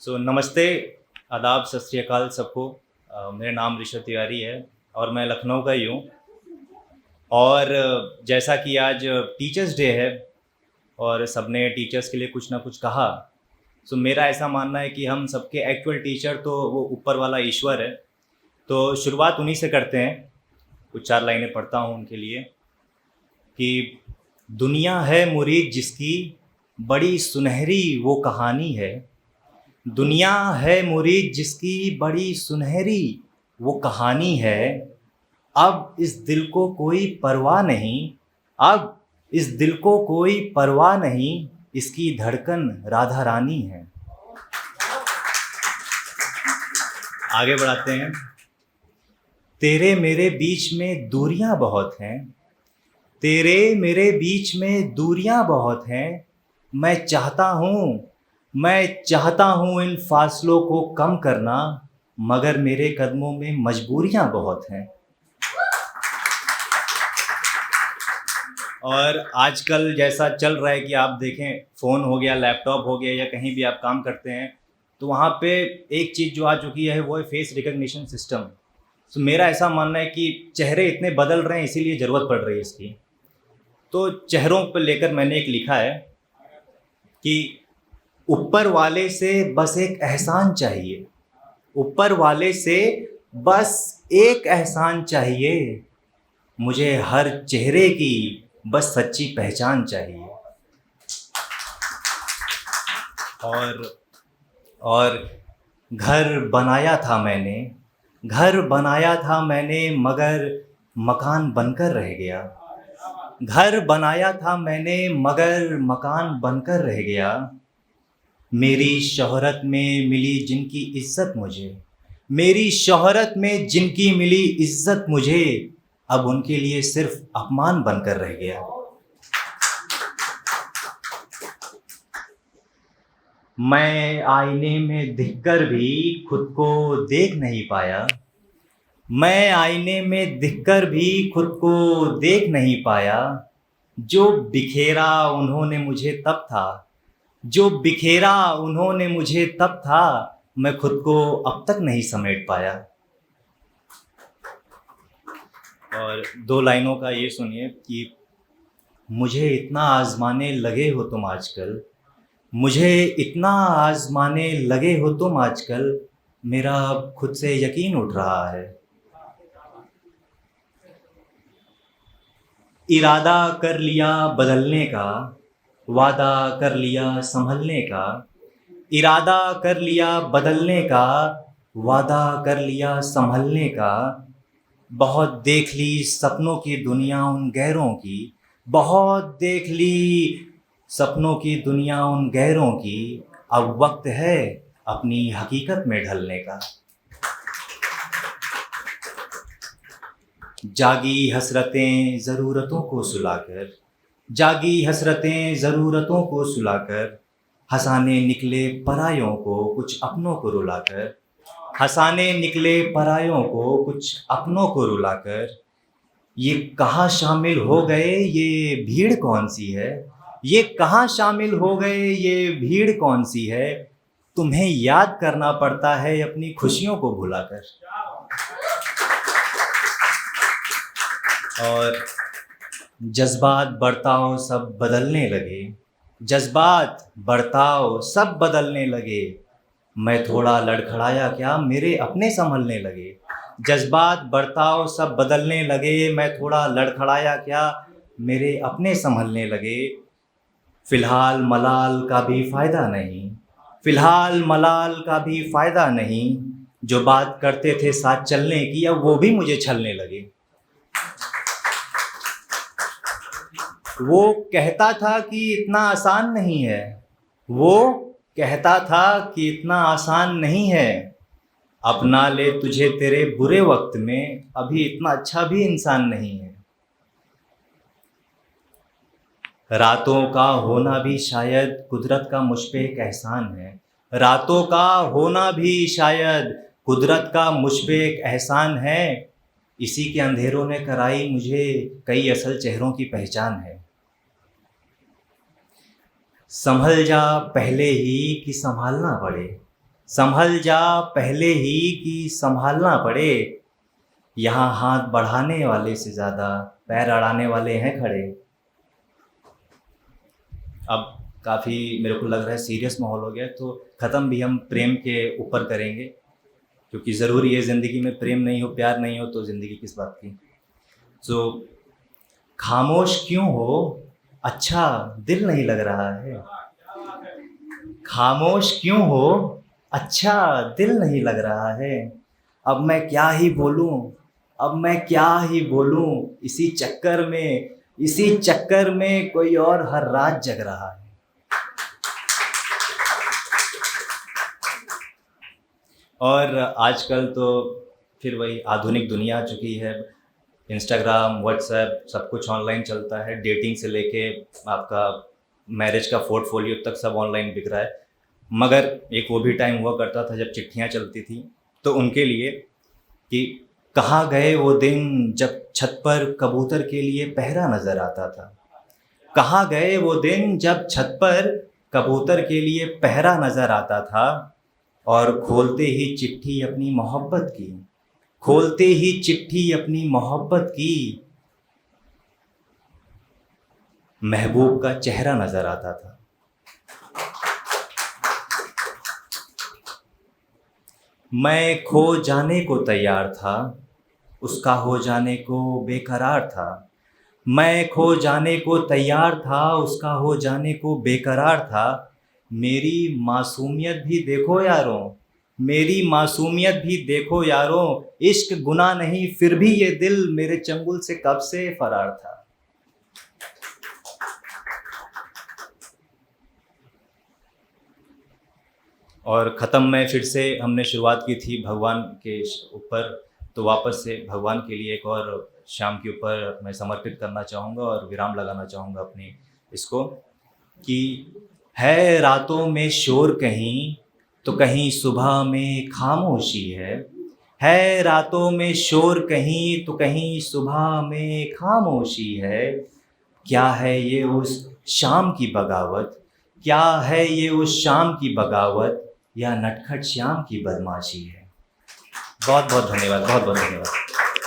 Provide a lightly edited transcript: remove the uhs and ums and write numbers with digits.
नमस्ते, आदाब, सत श्री अकाल सबको। मेरा नाम ऋषभ तिवारी है और मैं लखनऊ का ही हूँ। और जैसा कि आज टीचर्स डे है और सबने टीचर्स के लिए कुछ ना कुछ कहा, मेरा ऐसा मानना है कि हम सबके एक्चुअल टीचर तो वो ऊपर वाला ईश्वर है। तो शुरुआत उन्हीं से करते हैं। कुछ चार लाइनें पढ़ता हूँ उनके लिए कि दुनिया है मुरीद जिसकी बड़ी सुनहरी वो कहानी है। दुनिया है मुरीद जिसकी बड़ी सुनहरी वो कहानी है। अब इस दिल को कोई परवाह नहीं, अब इस दिल को कोई परवाह नहीं, इसकी धड़कन राधा रानी है। आगे बढ़ाते हैं। तेरे मेरे बीच में दूरियां बहुत हैं, तेरे मेरे बीच में दूरियां बहुत हैं। मैं चाहता हूँ इन फासलों को कम करना, मगर मेरे कदमों में मजबूरियां बहुत हैं। और आजकल जैसा चल रहा है कि आप देखें, फ़ोन हो गया, लैपटॉप हो गया, या कहीं भी आप काम करते हैं तो वहाँ पे एक चीज़ जो आ चुकी है वो है फेस रिकग्निशन सिस्टम। मेरा ऐसा मानना है कि चेहरे इतने बदल रहे हैं, इसीलिए ज़रूरत पड़ रही है इसकी। तो चेहरों पर लेकर मैंने एक लिखा है कि ऊपर वाले से बस एक एहसान चाहिए, ऊपर वाले से बस एक एहसान चाहिए, मुझे हर चेहरे की बस सच्ची पहचान चाहिए। और घर बनाया था मैंने, घर बनाया था मैंने, मगर मकान बनकर रह गया। घर बनाया था मैंने मगर मकान बनकर रह गया। मेरी शोहरत में मिली जिनकी इज्जत मुझे, मेरी शोहरत में जिनकी मिली इज्जत मुझे, अब उनके लिए सिर्फ अपमान बनकर रह गया। मैं आईने में दिखकर भी खुद को देख नहीं पाया, मैं आईने में दिखकर भी खुद को देख नहीं पाया। जो बिखेरा उन्होंने मुझे तब था, जो बिखेरा उन्होंने मुझे तब था, मैं खुद को अब तक नहीं समेट पाया। और दो लाइनों का ये सुनिए कि मुझे इतना आजमाने लगे हो तुम आजकल, मुझे इतना आजमाने लगे हो तुम आजकल, मेरा अब खुद से यकीन उठ रहा है। इरादा कर लिया बदलने का, वादा कर लिया संभलने का, इरादा कर लिया बदलने का, वादा कर लिया संभलने का। बहुत देख ली सपनों की दुनिया उन गैरों की, बहुत देख ली सपनों की दुनिया उन गैरों की, अब वक्त है अपनी हकीकत में ढलने का। जागी हसरतें ज़रूरतों को सुलाकर, जागी हसरतें ज़रूरतों को सुलाकर, हंसाने निकले परायों को कुछ अपनों को रुलाकर, हंसाने निकले परायों को कुछ अपनों को रुलाकर। ये कहाँ शामिल हो गए ये भीड़ कौन सी है, ये कहाँ शामिल हो गए ये भीड़ कौन सी है, तुम्हें याद करना पड़ता है अपनी खुशियों को भुलाकर। और जज्बात बर्ताव सब बदलने लगे, जज्बात बर्ताव सब बदलने लगे, मैं थोड़ा लड़खड़ाया क्या मेरे अपने संभलने लगे। जज्बात बर्ताव सब बदलने लगे, मैं थोड़ा लड़खड़ाया क्या मेरे अपने संभलने लगे। फ़िलहाल मलाल का भी फ़ायदा नहीं, फ़िलहाल मलाल का भी फ़ायदा नहीं, जो बात करते थे साथ चलने की अब वो भी मुझे छलने लगे। वो कहता था कि इतना आसान नहीं है, वो कहता था कि इतना आसान नहीं है, अपना ले तुझे तेरे बुरे वक्त में, अभी इतना अच्छा भी इंसान नहीं है। रातों का होना भी शायद कुदरत का मुझ पे एक एहसान है, रातों का होना भी शायद कुदरत का मुझ पे एक एहसान है। इसी के अंधेरों ने कराई मुझे कई असल चेहरों की पहचान है। संभल जा पहले ही कि संभालना पड़े, संभल जा पहले ही कि संभालना पड़े, यहाँ हाथ बढ़ाने वाले से ज़्यादा पैर अड़ाने वाले हैं खड़े। अब काफ़ी मेरे को लग रहा है सीरियस माहौल हो गया, तो ख़त्म भी हम प्रेम के ऊपर करेंगे, क्योंकि ज़रूरी है ज़िंदगी में प्रेम नहीं हो, प्यार नहीं हो तो ज़िंदगी किस बात की। तो खामोश क्यों हो, अच्छा दिल नहीं लग रहा है। खामोश क्यों हो, अच्छा दिल नहीं लग रहा है। अब मैं क्या ही बोलूं, अब मैं क्या ही बोलूं, इसी चक्कर में कोई और हर रात जग रहा है। और आजकल तो फिर वही आधुनिक दुनिया आ चुकी है, इंस्टाग्राम, व्हाट्सएप सब कुछ ऑनलाइन चलता है, डेटिंग से लेके आपका मैरिज का पोर्टफोलियो तक सब ऑनलाइन बिक रहा है। मगर एक वो भी टाइम हुआ करता था जब चिट्ठियाँ चलती थी, तो उनके लिए कि कहाँ गए वो दिन जब छत पर कबूतर के लिए पहरा नज़र आता था। कहाँ गए वो दिन जब छत पर कबूतर के लिए पहरा नज़र आता था, और खोलते ही चिट्ठी अपनी मोहब्बत की, खोलते ही चिट्ठी अपनी मोहब्बत की, महबूब का चेहरा नज़र आता था। मैं खो जाने को तैयार था, उसका हो जाने को बेकरार था। मैं खो जाने को तैयार था, उसका हो जाने को बेकरार था। मेरी मासूमियत भी देखो यारों, मेरी मासूमियत भी देखो यारों, इश्क गुनाह नहीं फिर भी ये दिल मेरे चंगुल से कब से फरार था। और ख़त्म में फिर से हमने शुरुआत की थी भगवान के ऊपर, तो वापस से भगवान के लिए एक और शाम के ऊपर मैं समर्पित करना चाहूँगा और विराम लगाना चाहूँगा अपनी इसको, कि है रातों में शोर कहीं तो कहीं सुबह में खामोशी है रातों में शोर कहीं तो कहीं सुबह में खामोशी है। क्या है ये उस शाम की बगावत, क्या है ये उस शाम की बगावत, या नटखट श्याम की बदमाशी है। बहुत बहुत धन्यवाद, बहुत बहुत धन्यवाद।